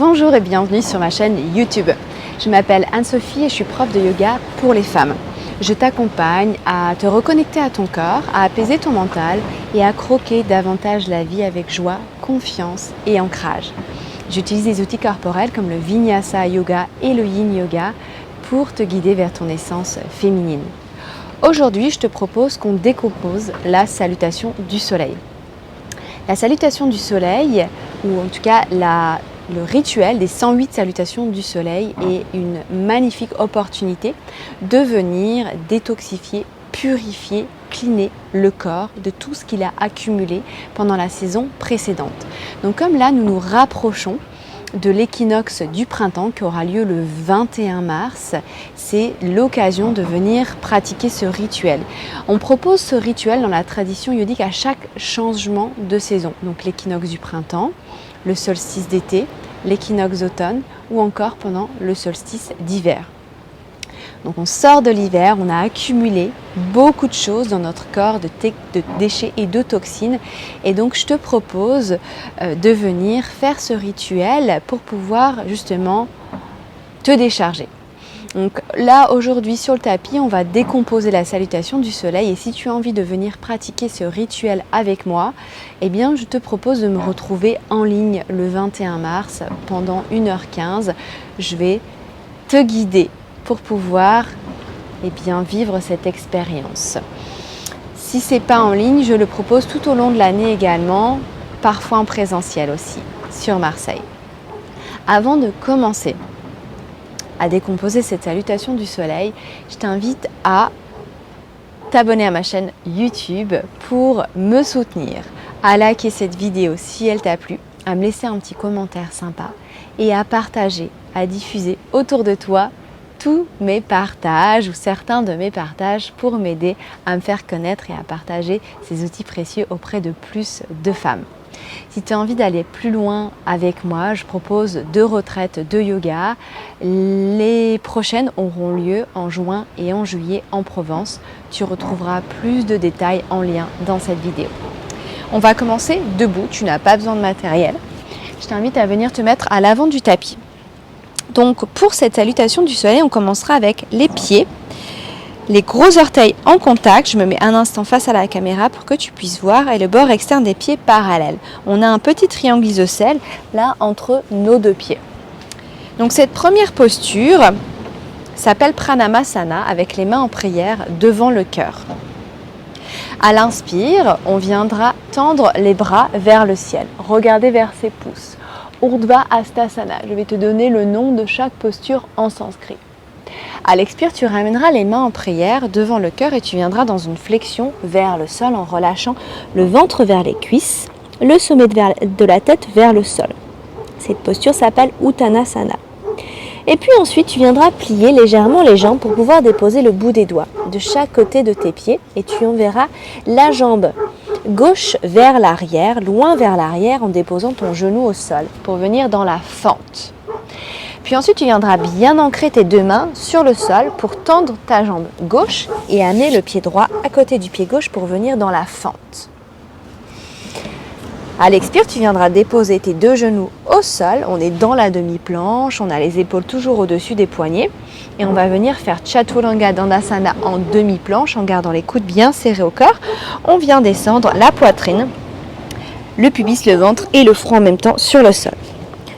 Bonjour et bienvenue sur ma chaîne YouTube. Je m'appelle Anne-Sophie et je suis prof de yoga pour les femmes. Je t'accompagne à te reconnecter à ton corps, à apaiser ton mental et à croquer davantage la vie avec joie, confiance et ancrage. J'utilise des outils corporels comme le Vinyasa Yoga et le Yin Yoga pour te guider vers ton essence féminine. Aujourd'hui, je te propose qu'on décompose la salutation du soleil. La salutation du soleil, ou en tout cas le rituel des 108 salutations du soleil, est une magnifique opportunité de venir détoxifier, purifier, cleaner le corps de tout ce qu'il a accumulé pendant la saison précédente. Donc comme là, nous nous rapprochons de l'équinoxe du printemps qui aura lieu le 21 mars, c'est l'occasion de venir pratiquer ce rituel. On propose ce rituel dans la tradition yogique à chaque changement de saison. Donc l'équinoxe du printemps, le solstice d'été, l'équinoxe d'automne ou encore pendant le solstice d'hiver. Donc on sort de l'hiver, on a accumulé beaucoup de choses dans notre corps, de déchets et de toxines. Et donc je te propose de venir faire ce rituel pour pouvoir justement te décharger. Donc là aujourd'hui sur le tapis, on va décomposer la salutation du soleil. Et si tu as envie de venir pratiquer ce rituel avec moi, eh bien je te propose de me retrouver en ligne le 21 mars pendant 1h15. Je vais te guider pour pouvoir vivre cette expérience. Si ce n'est pas en ligne, je le propose tout au long de l'année également, parfois en présentiel aussi, sur Marseille. Avant de commencer à décomposer cette salutation du soleil, je t'invite à t'abonner à ma chaîne YouTube pour me soutenir, à liker cette vidéo si elle t'a plu, à me laisser un petit commentaire sympa et à partager, à diffuser autour de toi tous mes partages ou certains de mes partages pour m'aider à me faire connaître et à partager ces outils précieux auprès de plus de femmes. Si tu as envie d'aller plus loin avec moi, je propose 2 retraites de yoga. Les prochaines auront lieu en juin et en juillet en Provence. Tu retrouveras plus de détails en lien dans cette vidéo. On va commencer debout, tu n'as pas besoin de matériel. Je t'invite à venir te mettre à l'avant du tapis. Donc pour cette salutation du soleil, on commencera avec les pieds, les gros orteils en contact. Je me mets un instant face à la caméra pour que tu puisses voir et le bord externe des pieds parallèle. On a un petit triangle isocèle là entre nos 2 pieds. Donc cette première posture s'appelle Pranamasana avec les mains en prière devant le cœur. À l'inspire, on viendra tendre les bras vers le ciel, regarder vers ses pouces. Urdhva Hastasana, je vais te donner le nom de chaque posture en sanskrit. À l'expire, tu ramèneras les mains en prière devant le cœur et tu viendras dans une flexion vers le sol en relâchant le ventre vers les cuisses, le sommet de la tête vers le sol. Cette posture s'appelle Uttanasana. Et puis ensuite, tu viendras plier légèrement les jambes pour pouvoir déposer le bout des doigts de chaque côté de tes pieds et tu enverras la jambe gauche vers l'arrière, loin vers l'arrière en déposant ton genou au sol pour venir dans la fente. Puis ensuite, tu viendras bien ancrer tes 2 mains sur le sol pour tendre ta jambe gauche et amener le pied droit à côté du pied gauche pour venir dans la fente. À l'expire, tu viendras déposer tes 2 genoux au sol. On est dans la demi-planche, on a les épaules toujours au-dessus des poignets. Et on va venir faire Chaturanga Dandasana en demi-planche en gardant les coudes bien serrés au corps. On vient descendre la poitrine, le pubis, le ventre et le front en même temps sur le sol.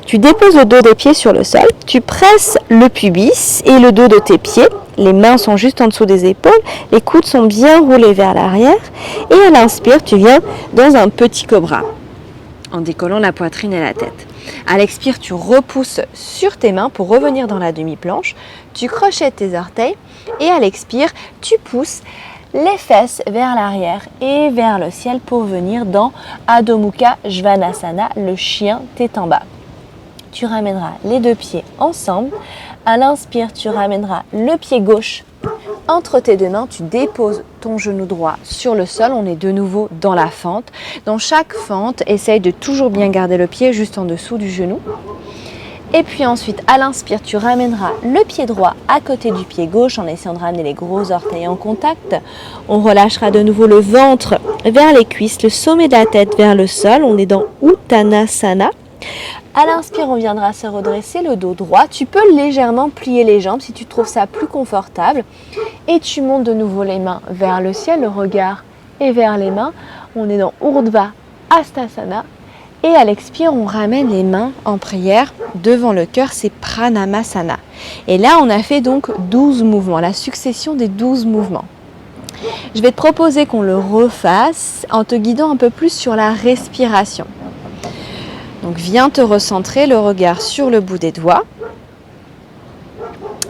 Tu déposes le dos des pieds sur le sol, tu presses le pubis et le dos de tes pieds. Les mains sont juste en dessous des épaules, les coudes sont bien roulés vers l'arrière. Et à l'inspire, tu viens dans un petit cobra en décollant la poitrine et la tête. À l'expire, tu repousses sur tes mains pour revenir dans la demi-planche. Tu crochettes tes orteils et à l'expire, tu pousses les fesses vers l'arrière et vers le ciel pour venir dans Adho Mukha Svanasana, le chien tête en bas. Tu ramèneras les 2 pieds ensemble. À l'inspire, tu ramèneras le pied gauche entre tes 2 mains, tu déposes ton genou droit sur le sol. On est de nouveau dans la fente. Dans chaque fente, essaye de toujours bien garder le pied juste en dessous du genou. Et puis ensuite, à l'inspire, tu ramèneras le pied droit à côté du pied gauche en essayant de ramener les gros orteils en contact. On relâchera de nouveau le ventre vers les cuisses, le sommet de la tête vers le sol. On est dans Uttanasana. À l'inspire, on viendra se redresser le dos droit. Tu peux légèrement plier les jambes si tu trouves ça plus confortable. Et tu montes de nouveau les mains vers le ciel, le regard est vers les mains. On est dans Urdhva Hastasana. Et à l'expire, on ramène les mains en prière devant le cœur, c'est Pranamasana. Et là, on a fait donc 12 mouvements, la succession des 12 mouvements. Je vais te proposer qu'on le refasse en te guidant un peu plus sur la respiration. Donc viens te recentrer, le regard sur le bout des doigts,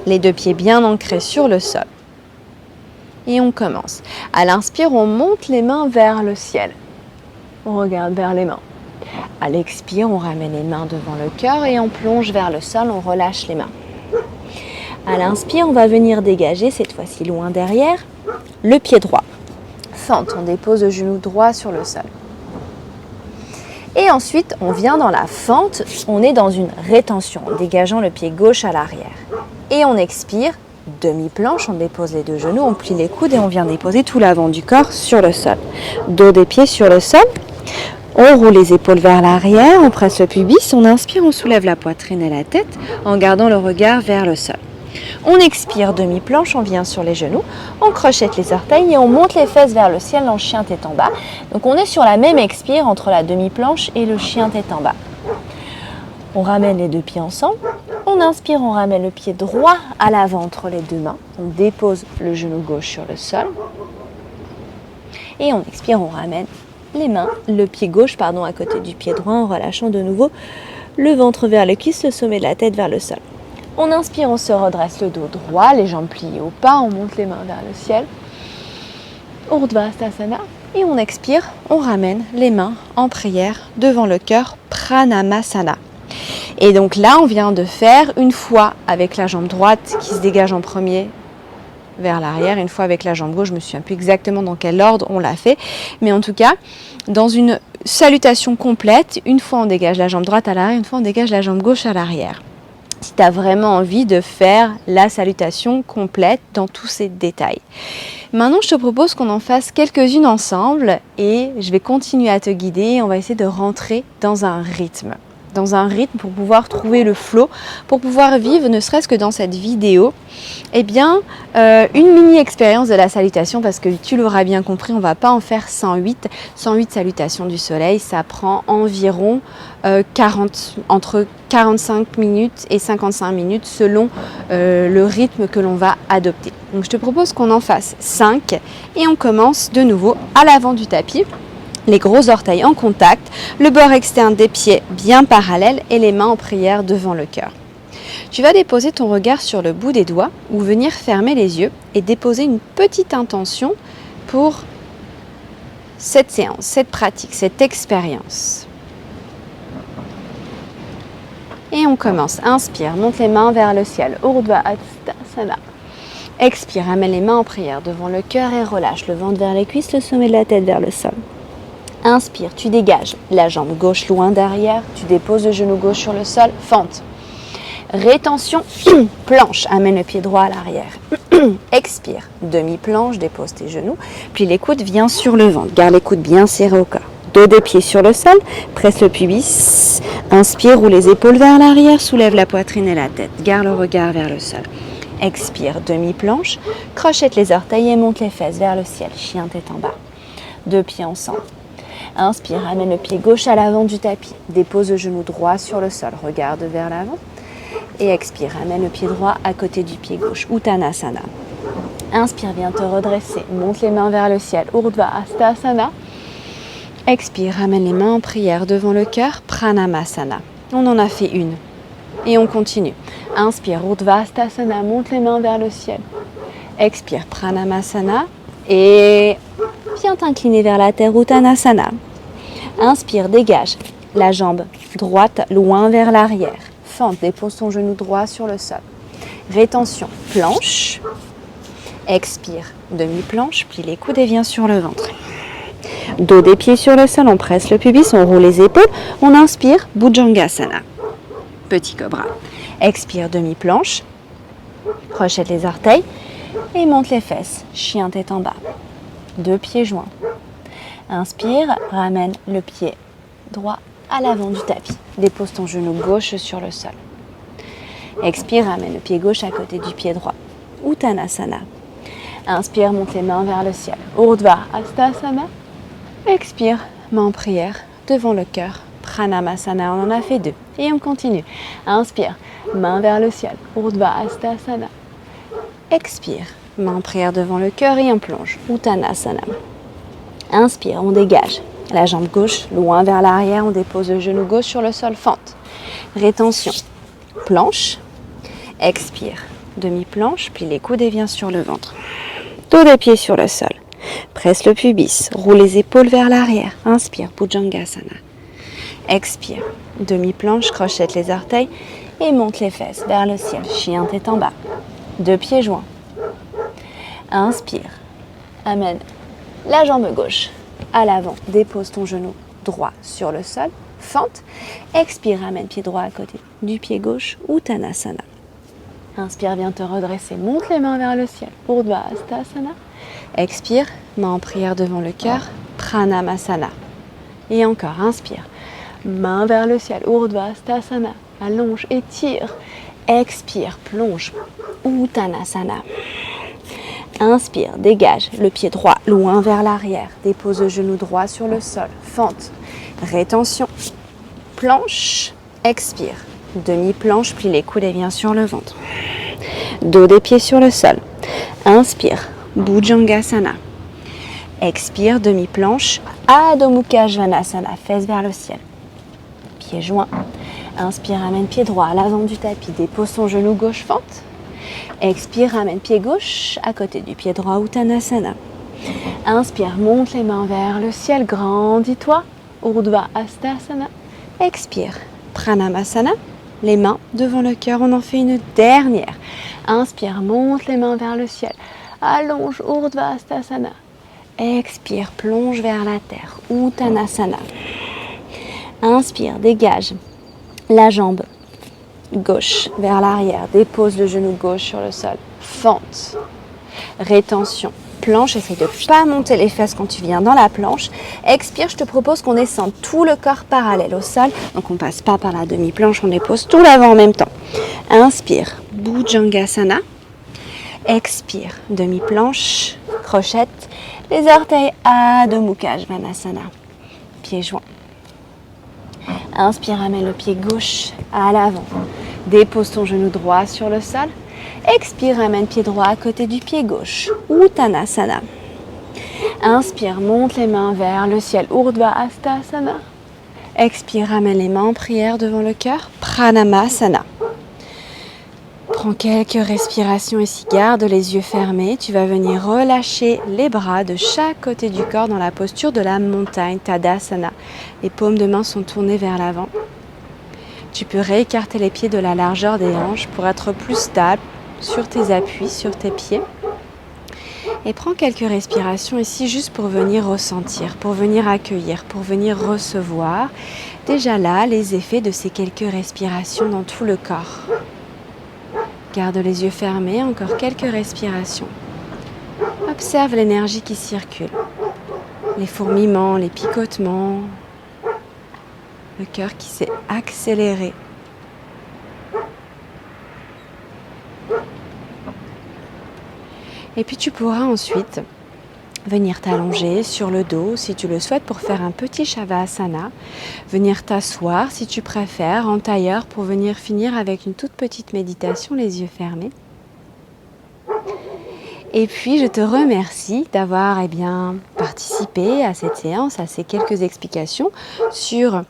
les deux pieds bien ancrés sur le sol. Et on commence. À l'inspire, on monte les mains vers le ciel. On regarde vers les mains. À l'expire, on ramène les mains devant le cœur et on plonge vers le sol, on relâche les mains. À l'inspire, on va venir dégager, cette fois-ci loin derrière, le pied droit. Fente, on dépose le genou droit sur le sol. Et ensuite, on vient dans la fente, on est dans une rétention, en dégageant le pied gauche à l'arrière. Et on expire, demi-planche, on dépose les deux genoux, on plie les coudes et on vient déposer tout l'avant du corps sur le sol. Dos des pieds sur le sol, on roule les épaules vers l'arrière, on presse le pubis, on inspire, on soulève la poitrine et la tête en gardant le regard vers le sol. On expire, demi-planche, on vient sur les genoux, on crochette les orteils et on monte les fesses vers le ciel en chien tête en bas. Donc on est sur la même expire entre la demi-planche et le chien tête en bas. On ramène les deux pieds ensemble, on inspire, on ramène le pied droit à l'avant entre les deux mains, on dépose le genou gauche sur le sol et on expire, on ramène les mains, le pied gauche à côté du pied droit en relâchant de nouveau le ventre vers les cuisses, le sommet de la tête vers le sol. On inspire, on se redresse le dos droit, les jambes pliées au pas, on monte les mains vers le ciel. Urdhva Hastasana. Et on expire, on ramène les mains en prière devant le cœur, Pranamasana. Et donc là, on vient de faire une fois avec la jambe droite qui se dégage en premier vers l'arrière, une fois avec la jambe gauche, je me souviens plus exactement dans quel ordre on l'a fait, mais en tout cas, dans une salutation complète, une fois on dégage la jambe droite à l'arrière, une fois on dégage la jambe gauche à l'arrière. Si tu as vraiment envie de faire la salutation complète dans tous ces détails. Maintenant, je te propose qu'on en fasse quelques-unes ensemble et je vais continuer à te guider et on va essayer de rentrer dans un rythme. Pour pouvoir trouver le flow, pour pouvoir vivre, ne serait-ce que dans cette vidéo, une mini-expérience de la salutation, parce que tu l'auras bien compris, on ne va pas en faire 108 salutations du soleil, ça prend environ entre 45 minutes et 55 minutes selon le rythme que l'on va adopter. Donc je te propose qu'on en fasse 5 et on commence de nouveau à l'avant du tapis. Les gros orteils en contact, le bord externe des pieds bien parallèle et les mains en prière devant le cœur. Tu vas déposer ton regard sur le bout des doigts ou venir fermer les yeux et déposer une petite intention pour cette séance, cette pratique, cette expérience. Et on commence. Inspire, monte les mains vers le ciel. Urdhva Hastasana. Expire, ramène les mains en prière devant le cœur et relâche le ventre vers les cuisses, le sommet de la tête vers le sol. Inspire, tu dégages la jambe gauche loin derrière, tu déposes le genou gauche sur le sol, fente. Rétention, planche, amène le pied droit à l'arrière. Expire, demi-planche, dépose tes genoux, plie les coudes, viens sur le ventre, garde les coudes bien serrés au corps. Dos des pieds sur le sol, presse le pubis, inspire, roule les épaules vers l'arrière, soulève la poitrine et la tête, garde le regard vers le sol. Expire, demi-planche, crochette les orteils et monte les fesses vers le ciel, chien tête en bas. Deux pieds ensemble. Inspire, ramène le pied gauche à l'avant du tapis. Dépose le genou droit sur le sol. Regarde vers l'avant. Et expire, ramène le pied droit à côté du pied gauche. Uttanasana. Inspire, viens te redresser. Monte les mains vers le ciel. Urdhva Hastasana. Expire, ramène les mains en prière devant le cœur. Pranamasana. On en a fait une. Et on continue. Inspire, Urdhva Hastasana. Monte les mains vers le ciel. Expire, Pranamasana. Et viens t'incliner vers la terre, Uttanasana. Inspire, dégage la jambe droite loin vers l'arrière. Fente, dépose ton genou droit sur le sol. Rétention, planche. Expire, demi-planche, plie les coudes et viens sur le ventre. Dos des pieds sur le sol, on presse le pubis, on roule les épaules. On inspire, Bhujangasana. Petit cobra. Expire, demi-planche. Crochette les orteils. Et monte les fesses, chien tête en bas. Deux pieds joints. Inspire, ramène le pied droit à l'avant du tapis. Dépose ton genou gauche sur le sol. Expire, ramène le pied gauche à côté du pied droit. Uttanasana. Inspire, monte les mains vers le ciel. Urdhva Hastasana. Expire, main en prière devant le cœur. Pranamasana, on en a fait 2. Et on continue. Inspire, main vers le ciel. Urdhva Hastasana. Expire, main en prière devant le cœur et on plonge. Uttanasana. Inspire, on dégage. La jambe gauche loin vers l'arrière, on dépose le genou gauche sur le sol, fente. Rétention, planche. Expire, demi-planche, plie les coudes et viens sur le ventre. Dos des pieds sur le sol. Presse le pubis, roule les épaules vers l'arrière. Inspire, Bhujangasana. Expire, demi-planche, crochette les orteils et monte les fesses vers le ciel. Chien tête en bas. 2 pieds joints. Inspire, amène la jambe gauche à l'avant. Dépose ton genou droit sur le sol. Fente. Expire, amène pied droit à côté du pied gauche. Uttanasana. Inspire, viens te redresser. Monte les mains vers le ciel. Urdhva Hastasana. Expire, main en prière devant le cœur. Pranamasana. Et encore, inspire. Main vers le ciel. Urdhva Hastasana. Allonge, étire. Expire, plonge. Uttanasana. Inspire, dégage le pied droit loin vers l'arrière. Dépose le genou droit sur le sol. Fente. Rétention. Planche. Expire. Demi-planche, plie les coudes et viens sur le ventre. Dos des pieds sur le sol. Inspire. Bhujangasana. Expire, demi-planche. Adho Mukha Svanasana. Fesses vers le ciel. Pieds joints. Inspire, amène pied droit à l'avant du tapis. Dépose ton genou gauche, fente. Expire, ramène pied gauche à côté du pied droit, Uttanasana. Inspire, monte les mains vers le ciel, grandis-toi, Urdhva Hastasana. Expire, Pranamasana, les mains devant le cœur, on en fait une dernière. Inspire, monte les mains vers le ciel, allonge, Urdhva Hastasana. Expire, plonge vers la terre, Uttanasana. Inspire, dégage la jambe gauche vers l'arrière, dépose le genou gauche sur le sol, fente, rétention, planche, essaye de ne pas monter les fesses quand tu viens dans la planche. Expire, je te propose qu'on descende tout le corps parallèle au sol, donc on ne passe pas par la demi-planche, on dépose tout l'avant en même temps. Inspire, Bhujangasana. Expire, demi-planche, crochette, les orteils Adho Mukha Svanasana, pieds joints. Inspire, amène le pied gauche à l'avant. Dépose ton genou droit sur le sol. Expire, amène pied droit à côté du pied gauche. Uttanasana. Inspire, monte les mains vers le ciel. Urdhva Hastasana. Expire, amène les mains en prière devant le cœur. Pranamasana. Prends quelques respirations ici, garde les yeux fermés. Tu vas venir relâcher les bras de chaque côté du corps dans la posture de la montagne, Tadasana. Les paumes de main sont tournées vers l'avant. Tu peux réécarter les pieds de la largeur des hanches pour être plus stable sur tes appuis, sur tes pieds. Et prends quelques respirations ici juste pour venir ressentir, pour venir accueillir, pour venir recevoir. Déjà là, les effets de ces quelques respirations dans tout le corps. Garde les yeux fermés, encore quelques respirations. Observe l'énergie qui circule. Les fourmillements, les picotements. Le cœur qui s'est accéléré. Et puis tu pourras ensuite venir t'allonger sur le dos si tu le souhaites pour faire un petit Shavasana. Venir t'asseoir si tu préfères en tailleur pour venir finir avec une toute petite méditation, les yeux fermés. Et puis je te remercie d'avoir participé à cette séance, à ces quelques explications sur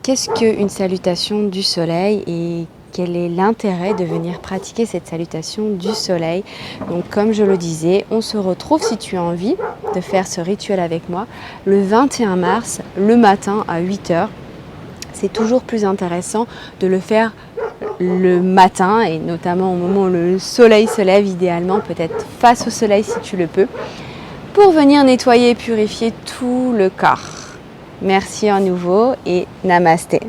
qu'est-ce qu'une salutation du soleil et quel est l'intérêt de venir pratiquer cette salutation du soleil. Donc comme je le disais, on se retrouve si tu as envie de faire ce rituel avec moi le 21 mars, le matin à 8h. C'est toujours plus intéressant de le faire le matin et notamment au moment où le soleil se lève, idéalement peut-être face au soleil si tu le peux, pour venir nettoyer et purifier tout le corps. Merci à nouveau et namasté.